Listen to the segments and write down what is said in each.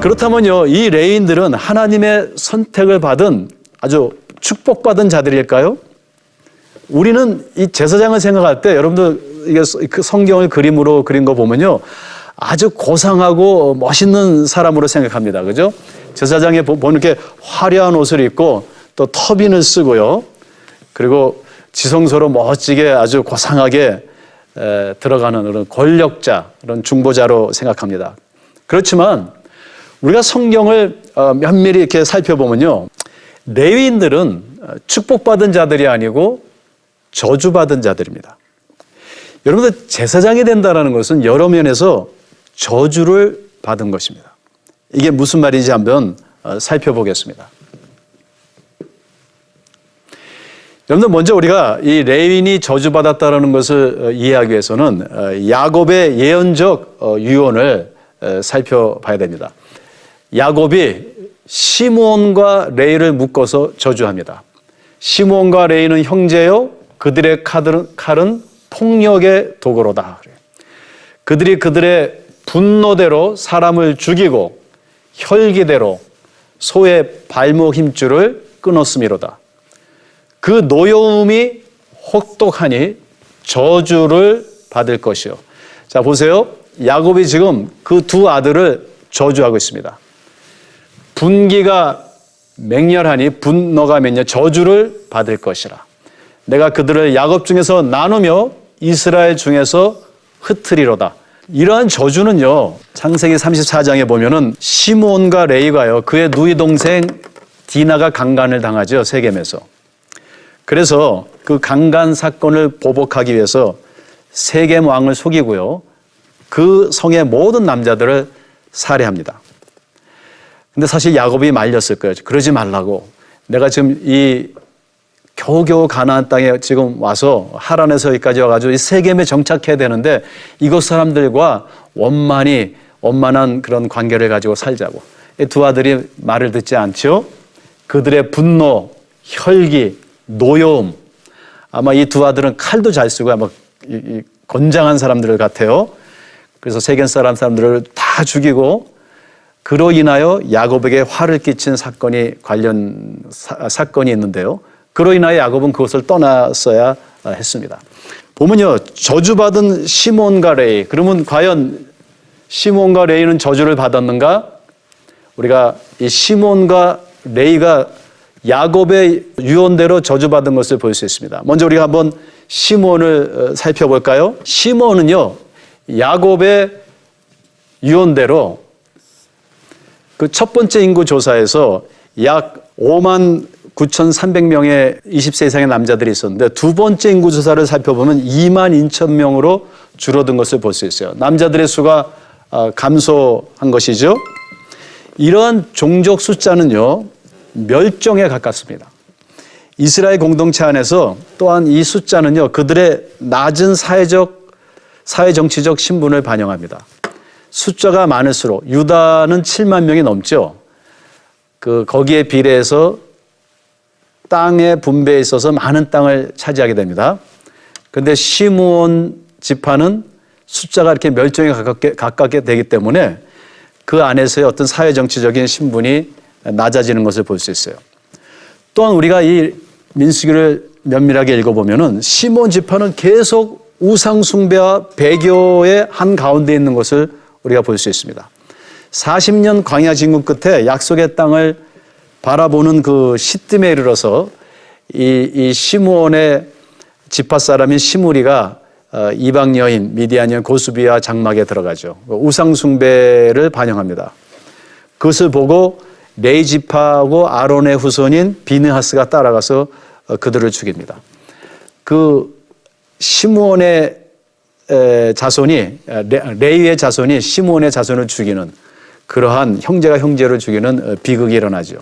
그렇다면요, 이 레위인들은 하나님의 선택을 받은 아주 축복받은 자들일까요? 우리는 이 제사장을 생각할 때 여러분들 이게 그 성경을 그림으로 그린 거 보면요, 아주 고상하고 멋있는 사람으로 생각합니다. 그죠? 제사장에 보면 이렇게 화려한 옷을 입고 또 터빈을 쓰고요. 그리고 지성소로 멋지게 아주 고상하게 들어가는 그런 권력자, 그런 중보자로 생각합니다. 그렇지만 우리가 성경을 면밀히 이렇게 살펴보면요, 레위인들은 축복받은 자들이 아니고 저주받은 자들입니다. 여러분들, 제사장이 된다는 것은 여러 면에서 저주를 받은 것입니다. 이게 무슨 말인지 한번 살펴보겠습니다. 여러분들, 먼저 우리가 이 레위인이 저주받았다는 것을 이해하기 위해서는 야곱의 예언적 유언을 살펴봐야 됩니다. 야곱이 시므온과 레위를 묶어서 저주합니다. 시므온과 레위는 형제요, 그들의 칼은 폭력의 도구로다. 그들이 그들의 분노대로 사람을 죽이고 혈기대로 소의 발목 힘줄을 끊었음이로다. 그 노여움이 혹독하니 저주를 받을 것이요. 자, 보세요. 야곱이 지금 그 두 아들을 저주하고 있습니다. 분기가 맹렬하니 분노가 맹렬 저주를 받을 것이라. 내가 그들을 야곱 중에서 나누며 이스라엘 중에서 흩으리로다. 이러한 저주는요, 창세기 34장에 보면은 시므온과 레위가요, 그의 누이 동생 디나가 강간을 당하죠, 세겜에서. 그래서 그 강간 사건을 보복하기 위해서 세겜 왕을 속이고요, 그 성의 모든 남자들을 살해합니다. 근데 사실 야곱이 말렸을 거예요. 그러지 말라고. 내가 지금 이 겨우겨우 가나안 땅에 지금 와서 하란에서 여기까지 와가지고 이 세겜에 정착해야 되는데 이곳 사람들과 원만한 그런 관계를 가지고 살자고. 이 두 아들이 말을 듣지 않죠. 그들의 분노, 혈기, 노여움. 아마 이 두 아들은 칼도 잘 쓰고 아마 건장한 사람들 같아요. 그래서 세겜 사람들을 다 죽이고, 그로 인하여 야곱에게 화를 끼친 사건이 사건이 있는데요. 그로 인하여 야곱은 그것을 떠났어야 했습니다. 보면요, 저주받은 시몬과 레위. 그러면 과연 시몬과 레위는 저주를 받았는가? 우리가 이 시몬과 레위가 야곱의 유언대로 저주받은 것을 볼 수 있습니다. 먼저 우리가 한번 시몬을 살펴볼까요? 시몬은요, 야곱의 유언대로 그 첫 번째 인구 조사에서 약 59,300명의 20세 이상의 남자들이 있었는데, 두 번째 인구 조사를 살펴보면 22,000명으로 줄어든 것을 볼 수 있어요. 남자들의 수가 감소한 것이죠. 이러한 종족 숫자는요, 멸종에 가깝습니다. 이스라엘 공동체 안에서 또한 이 숫자는요, 그들의 낮은 사회정치적 신분을 반영합니다. 숫자가 많을수록, 유다는 7만 명이 넘죠. 거기에 비례해서 땅의 분배에 있어서 많은 땅을 차지하게 됩니다. 그런데 시므온 지파는 숫자가 이렇게 멸종에 가깝게 되기 때문에 그 안에서의 어떤 사회정치적인 신분이 낮아지는 것을 볼 수 있어요. 또한 우리가 이 민수기를 면밀하게 읽어보면은 시므온 지파는 계속 우상숭배와 배교의 한가운데 있는 것을 우리가 볼 수 있습니다. 40년 광야 진군 끝에 약속의 땅을 바라보는 그 시뜸에 이르러서 이 시므온의 지파 사람인 시므리가 이방 여인 미디안 여인 고수비와 장막에 들어가죠. 우상 숭배를 반영합니다. 그것을 보고 레위 지파하고 아론의 후손인 비느하스가 따라가서 그들을 죽입니다. 그 시므온의 자손이, 레위의 자손이 시므온의 자손을 죽이는, 그러한 형제가 형제를 죽이는 비극이 일어나죠.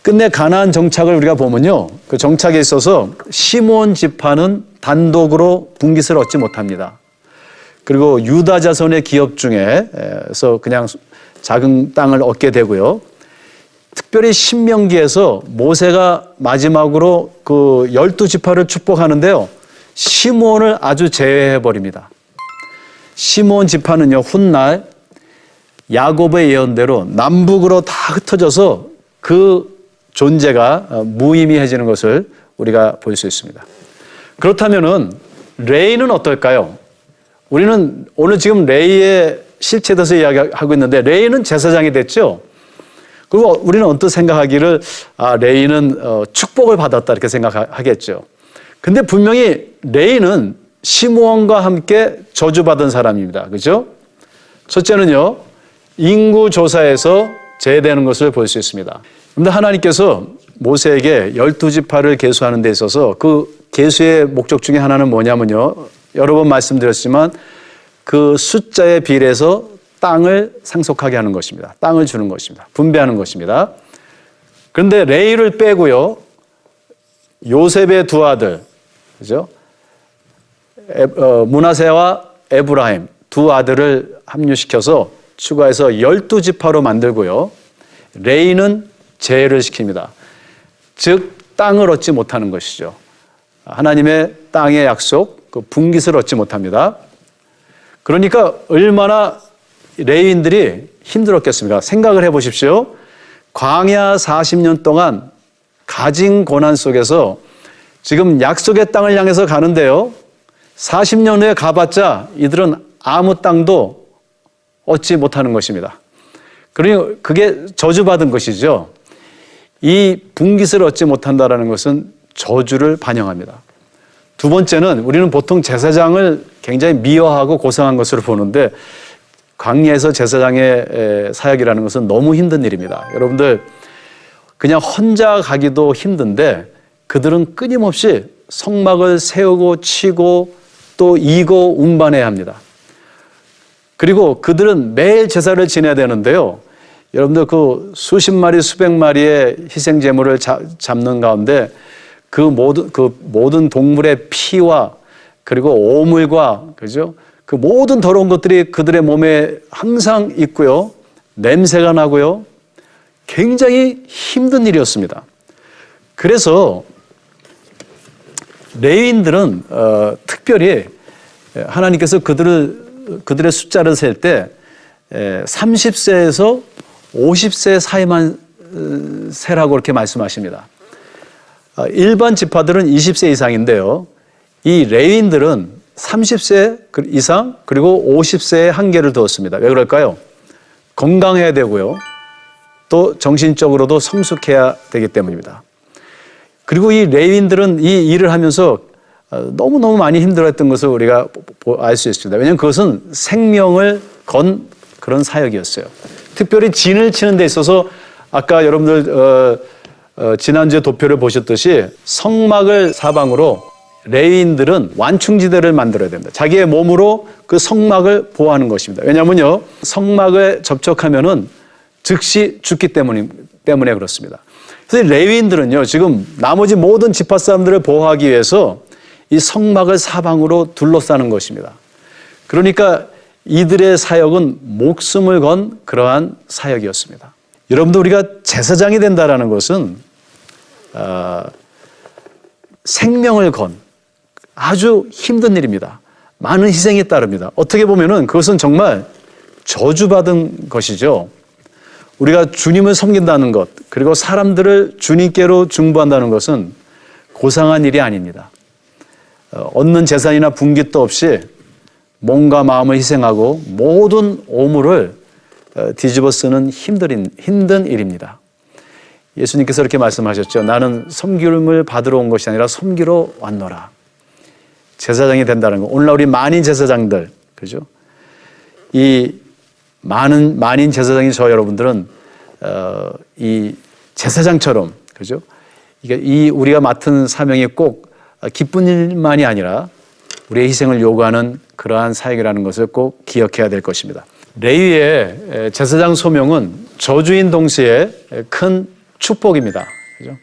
끝내 가나안 정착을 우리가 보면요, 그 정착에 있어서 시므온 지파는 단독으로 분깃을 얻지 못합니다. 그리고 유다 자손의 기업 중에서 그냥 작은 땅을 얻게 되고요. 특별히 신명기에서 모세가 마지막으로 그 12지파를 축복하는데요, 시므온을 아주 제외해 버립니다. 시므온 지파는요, 훗날 야곱의 예언대로 남북으로 다 흩어져서 그 존재가 무의미해지는 것을 우리가 볼 수 있습니다. 그렇다면은 레위는 어떨까요? 우리는 오늘 지금 레위의 실체에 대해서 이야기하고 있는데 레위는 제사장이 됐죠. 그리고 우리는 언뜻 생각하기를 레위는 축복을 받았다 이렇게 생각하겠죠. 근데 분명히 레위는 시므온과 함께 저주받은 사람입니다. 그렇죠? 첫째는요. 인구 조사에서 제외되는 것을 볼 수 있습니다. 그런데 하나님께서 모세에게 12지파를 계수하는 데 있어서 그 계수의 목적 중에 하나는 뭐냐면요. 여러 번 말씀드렸지만 그 숫자에 비례해서 땅을 상속하게 하는 것입니다. 땅을 주는 것입니다. 분배하는 것입니다. 그런데 레위를 빼고요. 요셉의 두 아들, 그죠? 므낫세와 에브라임 두 아들을 합류시켜서 추가해서 12지파로 만들고요. 레위는 제외를 시킵니다. 즉 땅을 얻지 못하는 것이죠. 하나님의 땅의 약속, 그 분깃을 얻지 못합니다. 그러니까 얼마나 레위인들이 힘들었겠습니까? 생각을 해보십시오. 광야 40년 동안 가진 고난 속에서 지금 약속의 땅을 향해서 가는데요. 40년 후에 가봤자 이들은 아무 땅도 얻지 못하는 것입니다. 그러니 그게 저주받은 것이죠. 이 분깃을 얻지 못한다는 것은 저주를 반영합니다. 두 번째는 우리는 보통 제사장을 굉장히 미워하고 고상한 것으로 보는데 광야에서 제사장의 사역이라는 것은 너무 힘든 일입니다. 여러분들 그냥 혼자 가기도 힘든데 그들은 끊임없이 성막을 세우고 치고 또 이고 운반해야 합니다. 그리고 그들은 매일 제사를 지내야 되는데요. 여러분들 그 수십 마리 수백 마리의 희생 제물을 잡는 가운데 그 모든 동물의 피와 그리고 오물과 그죠? 그 모든 더러운 것들이 그들의 몸에 항상 있고요. 냄새가 나고요. 굉장히 힘든 일이었습니다. 그래서 레위인들은 특별히 하나님께서 그들의 숫자를 셀 때 30세에서 50세 사이만 세라고 이렇게 말씀하십니다. 일반 지파들은 20세 이상인데요. 이 레위인들은 30세 이상 그리고 50세에 한계를 두었습니다. 왜 그럴까요? 건강해야 되고요. 또 정신적으로도 성숙해야 되기 때문입니다. 그리고 이 레위인들은 이 일을 하면서 너무너무 많이 힘들어했던 것을 우리가 알 수 있습니다. 왜냐하면 그것은 생명을 건 그런 사역이었어요. 특별히 진을 치는 데 있어서 아까 여러분들 지난주에 도표를 보셨듯이 성막을 사방으로 레위인들은 완충지대를 만들어야 됩니다. 자기의 몸으로 그 성막을 보호하는 것입니다. 왜냐하면요, 성막에 접촉하면은 즉시 죽기 때문에 그렇습니다. 그래서 레위인들은요, 지금 나머지 모든 지파 사람들을 보호하기 위해서 이 성막을 사방으로 둘러싸는 것입니다. 그러니까 이들의 사역은 목숨을 건 그러한 사역이었습니다. 여러분들 우리가 제사장이 된다라는 것은 생명을 건 아주 힘든 일입니다. 많은 희생이 따릅니다. 어떻게 보면은 그것은 정말 저주받은 것이죠. 우리가 주님을 섬긴다는 것, 그리고 사람들을 주님께로 중보한다는 것은 고상한 일이 아닙니다. 얻는 재산이나 분깃도 없이 몸과 마음을 희생하고 모든 오물을 뒤집어 쓰는 힘든 일입니다. 예수님께서 이렇게 말씀하셨죠. 나는 섬김을 받으러 온 것이 아니라 섬기러 왔노라. 제사장이 된다는 거. 오늘날 우리 만인 제사장들, 그죠? 이 만인 제사장인 저 여러분들은 이 제사장처럼, 그죠? 이 우리가 맡은 사명이 꼭 기쁜 일만이 아니라 우리의 희생을 요구하는 그러한 사역이라는 것을 꼭 기억해야 될 것입니다. 레위의 제사장 소명은 저주인 동시에 큰 축복입니다. 그죠?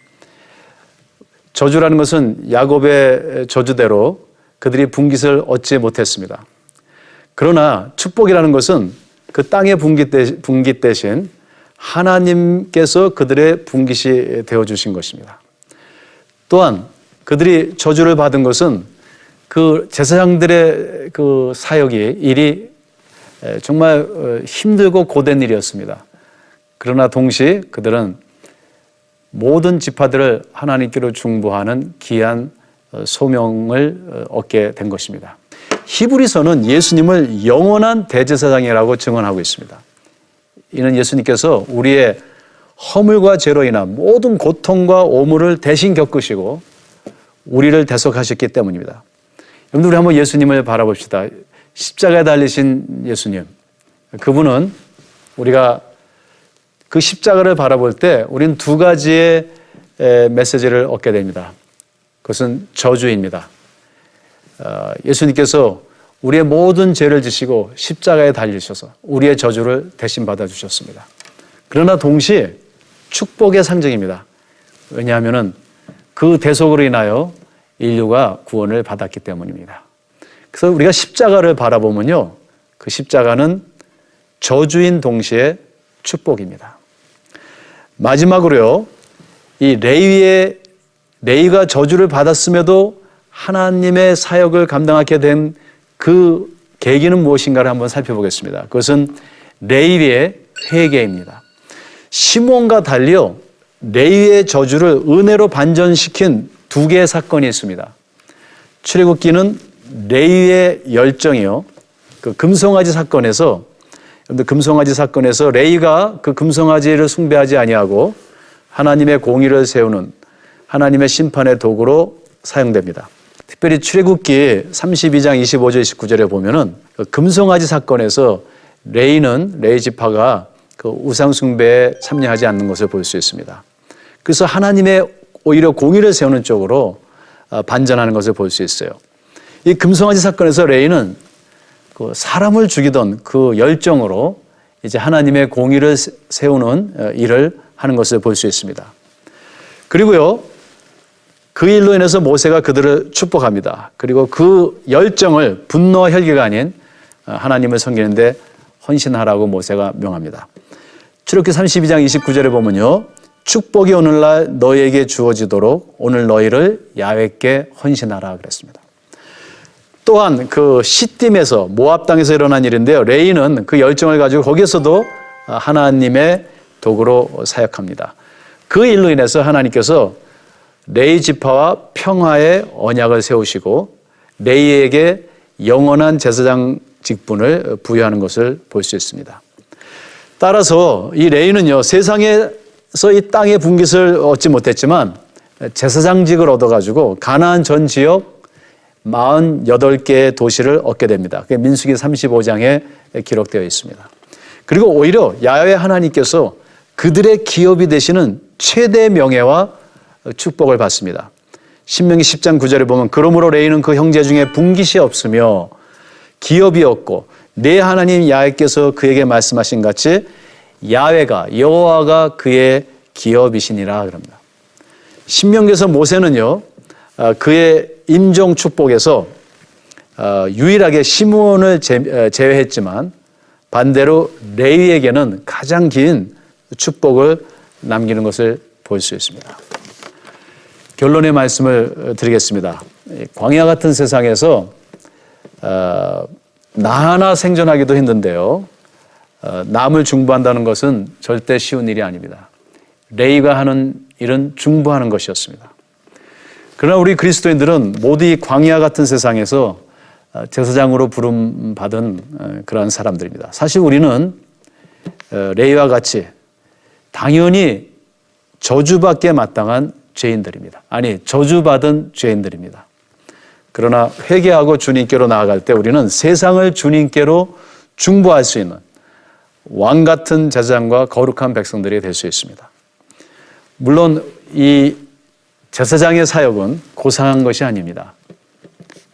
저주라는 것은 야곱의 저주대로 그들이 분깃을 얻지 못했습니다. 그러나 축복이라는 것은 그 땅의 분깃 대신 하나님께서 그들의 분깃이 되어주신 것입니다. 또한 그들이 저주를 받은 것은 그 제사장들의 그 사역이 일이 정말 힘들고 고된 일이었습니다. 그러나 동시에 그들은 모든 지파들을 하나님께로 중보하는 귀한 소명을 얻게 된 것입니다. 히브리서는 예수님을 영원한 대제사장이라고 증언하고 있습니다. 이는 예수님께서 우리의 허물과 죄로 인한 모든 고통과 오물을 대신 겪으시고 우리를 대속하셨기 때문입니다. 여러분들 우리 한번 예수님을 바라봅시다. 십자가에 달리신 예수님. 그분은 우리가 그 십자가를 바라볼 때 우리는 두 가지의 메시지를 얻게 됩니다. 그것은 저주입니다. 예수님께서 우리의 모든 죄를 지시고 십자가에 달리셔서 우리의 저주를 대신 받아주셨습니다. 그러나 동시에 축복의 상징입니다. 왜냐하면 그 대속으로 인하여 인류가 구원을 받았기 때문입니다. 그래서 우리가 십자가를 바라보면요, 그 십자가는 저주인 동시에 축복입니다. 마지막으로요, 이 레위가 저주를 받았음에도 하나님의 사역을 감당하게 된 그 계기는 무엇인가를 한번 살펴보겠습니다. 그것은 레위의 회개입니다. 시몬과 달리요, 레위의 저주를 은혜로 반전시킨 두 개의 사건이 있습니다. 출애굽기는 레위의 열정이요, 그 금송아지 사건에서, 여러분들 금송아지 사건에서 레위가 그 금송아지를 숭배하지 아니하고 하나님의 공의를 세우는 하나님의 심판의 도구로 사용됩니다. 특별히 출애굽기 32장 25절 29절에 보면은 그 금송아지 사건에서 레위 지파가 그 우상 숭배에 참여하지 않는 것을 볼 수 있습니다. 그래서 하나님의 오히려 공의를 세우는 쪽으로 반전하는 것을 볼 수 있어요. 이 금송아지 사건에서 레위는 그 사람을 죽이던 그 열정으로 이제 하나님의 공의를 세우는 일을 하는 것을 볼 수 있습니다. 그리고요, 그 일로 인해서 모세가 그들을 축복합니다. 그리고 그 열정을 분노와 혈기가 아닌 하나님을 섬기는데 헌신하라고 모세가 명합니다. 출애굽기 32장 29절에 보면요, 축복이 오늘날 너희에게 주어지도록 오늘 너희를 야훼께 헌신하라 그랬습니다. 또한 그 시딤에서 모압 땅에서 일어난 일인데요, 레위는 그 열정을 가지고 거기에서도 하나님의 도구로 사역합니다. 그 일로 인해서 하나님께서 레위 지파와 평화의 언약을 세우시고 레위에게 영원한 제사장 직분을 부여하는 것을 볼 수 있습니다. 따라서 이 레위는요, 세상에서 이 땅의 분깃을 얻지 못했지만 제사장직을 얻어가지고 가나안 전 지역 48개의 도시를 얻게 됩니다. 그게 민수기 35장에 기록되어 있습니다. 그리고 오히려 야훼 하나님께서 그들의 기업이 되시는 최대 명예와 축복을 받습니다. 신명기 10장 9절에 보면 그러므로 레위는 그 형제 중에 분깃이 없으며 기업이 없고 내 하나님 야훼께서 그에게 말씀하신 같이 야훼가 여호와가 그의 기업이시니라 그럽니다. 신명기에서 모세는요, 그의 임종 축복에서 유일하게 시므온을 제외했지만 반대로 레위에게는 가장 긴 축복을 남기는 것을 볼 수 있습니다. 결론의 말씀을 드리겠습니다. 광야 같은 세상에서 나 하나 생존하기도 힘든데요, 남을 중보한다는 것은 절대 쉬운 일이 아닙니다. 레위가 하는 일은 중보하는 것이었습니다. 그러나 우리 그리스도인들은 모두 이 광야 같은 세상에서 제사장으로 부름받은 그러한 사람들입니다. 사실 우리는 레위와 같이 당연히 저주받기에 마땅한 죄인들입니다. 아니, 저주받은 죄인들입니다. 그러나 회개하고 주님께로 나아갈 때 우리는 세상을 주님께로 중보할 수 있는 왕 같은 제사장과 거룩한 백성들이 될 수 있습니다. 물론 이 제사장의 사역은 고상한 것이 아닙니다.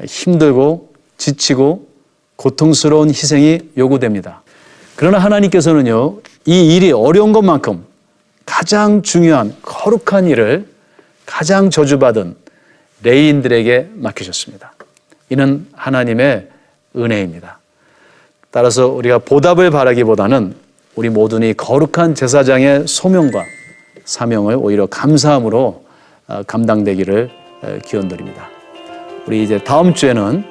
힘들고 지치고 고통스러운 희생이 요구됩니다. 그러나 하나님께서는요, 이 일이 어려운 것만큼 가장 중요한 거룩한 일을 가장 저주받은 레위인들에게 맡기셨습니다. 이는 하나님의 은혜입니다. 따라서 우리가 보답을 바라기보다는 우리 모두는 거룩한 제사장의 소명과 사명을 오히려 감사함으로 감당되기를 기원드립니다. 우리 이제 다음 주에는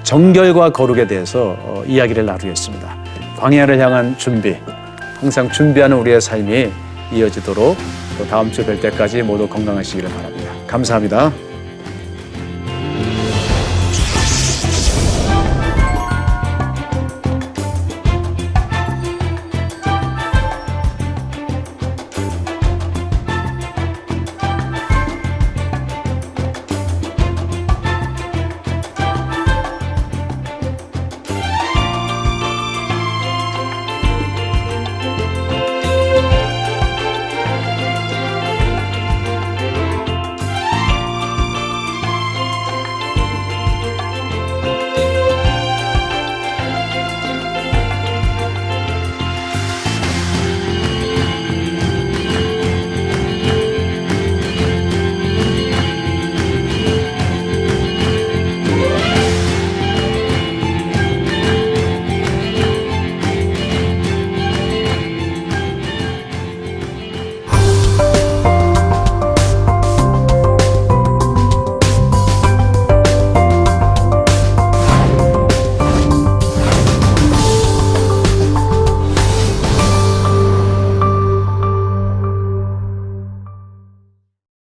정결과 거룩에 대해서 이야기를 나누겠습니다. 광야를 향한 준비, 항상 준비하는 우리의 삶이 이어지도록 또 다음 주 뵐 때까지 모두 건강하시기를 바랍니다. 감사합니다.